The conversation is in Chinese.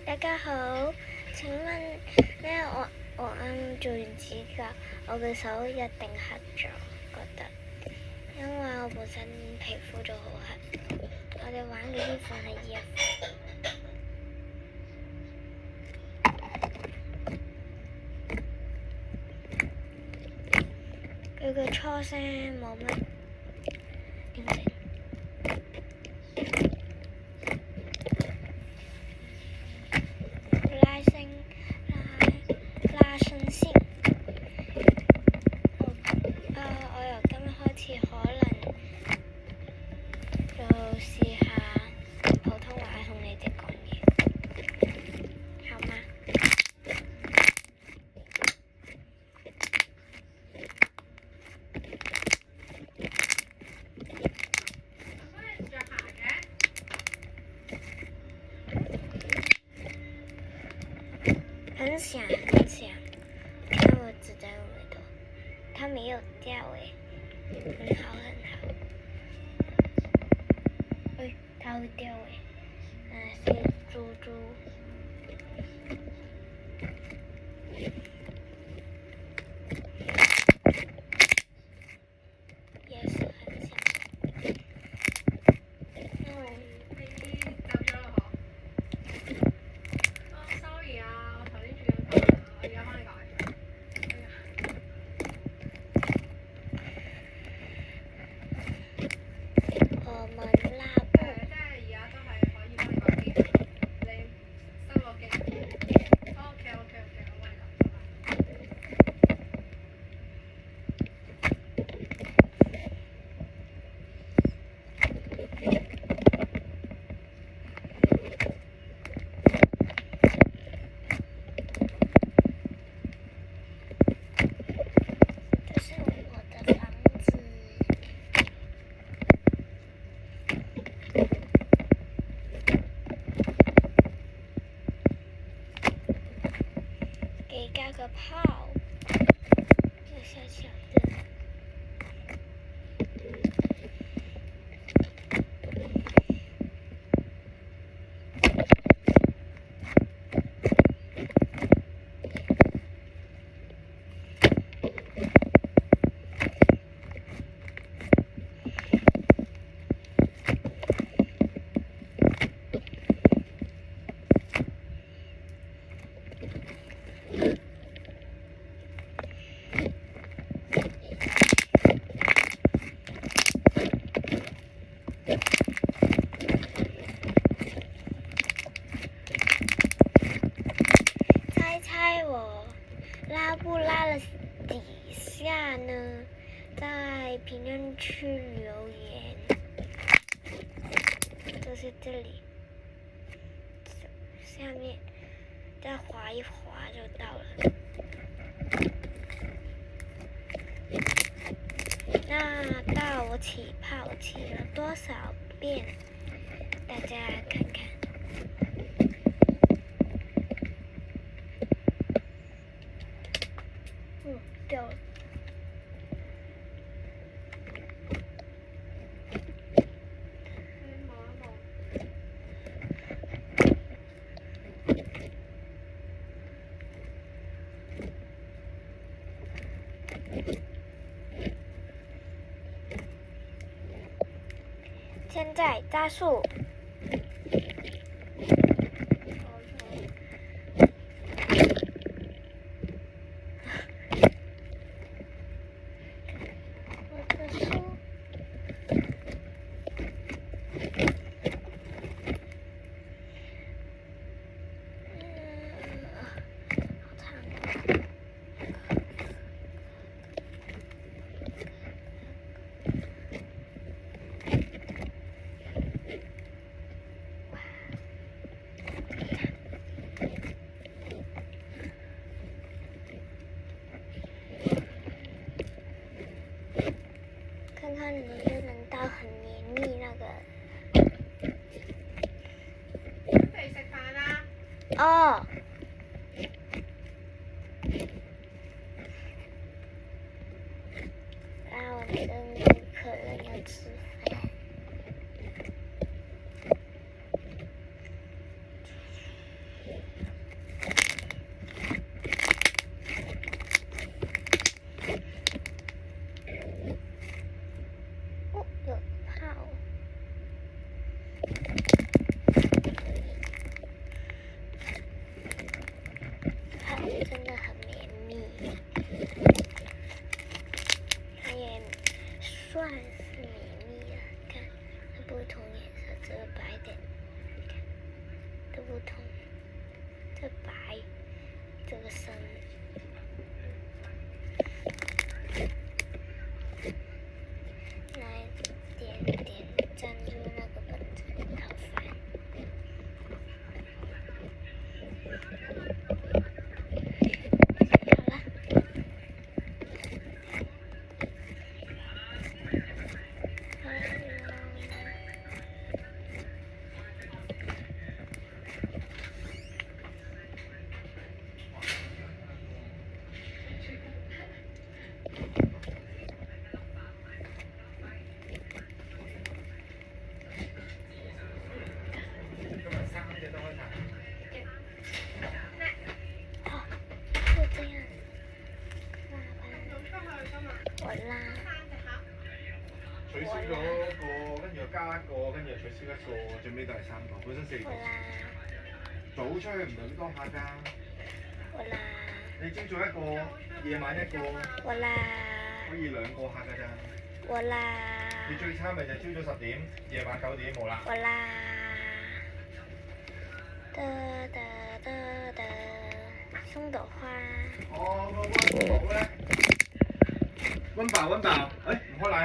大家好，請問咧，我啱做完指甲，我嘅手一定黑咗，覺得，因為我本身皮膚就好黑。我哋玩嘅衣服係呢一副，佢嘅初聲冇乜點整。拉伸先。我由今日開始可能就試下普通話同你哋講嘢，好嗎？很響，看我指甲有沒有掉，它沒有掉誒，很好。它會掉誒，是豬豬。也是很響。sorry 啊，我頭先轉緊頭，我而家幫你改。我們拉布。即係而家都係可以幫你改機，你收個機。OK，我幫你改。這是我的房子。給加個泡，這小小的。猜我拉布拉了幾下呢？在評論區留言，就是這裡，下面再滑一滑就到了。那到我起泡起了多少遍？大家看看。掉了。現在加速。看看能不能到很黏密那個。準備食飯啦。哦。然後我跟客人要吃飯。通，這白，這個深。來點點贊助那個本子，好煩。好了。取消咗一個，跟住又加一個，跟住又取消一個，最尾都係3個，本身4個。早出去唔係多下㗎。你朝早一個，夜晚一個，可以2個客㗎咋。你最差咪就朝早10點，夜晚9點冇啦。松朵花。哦，個溫寶咧，溫飽，誒唔開冷氣。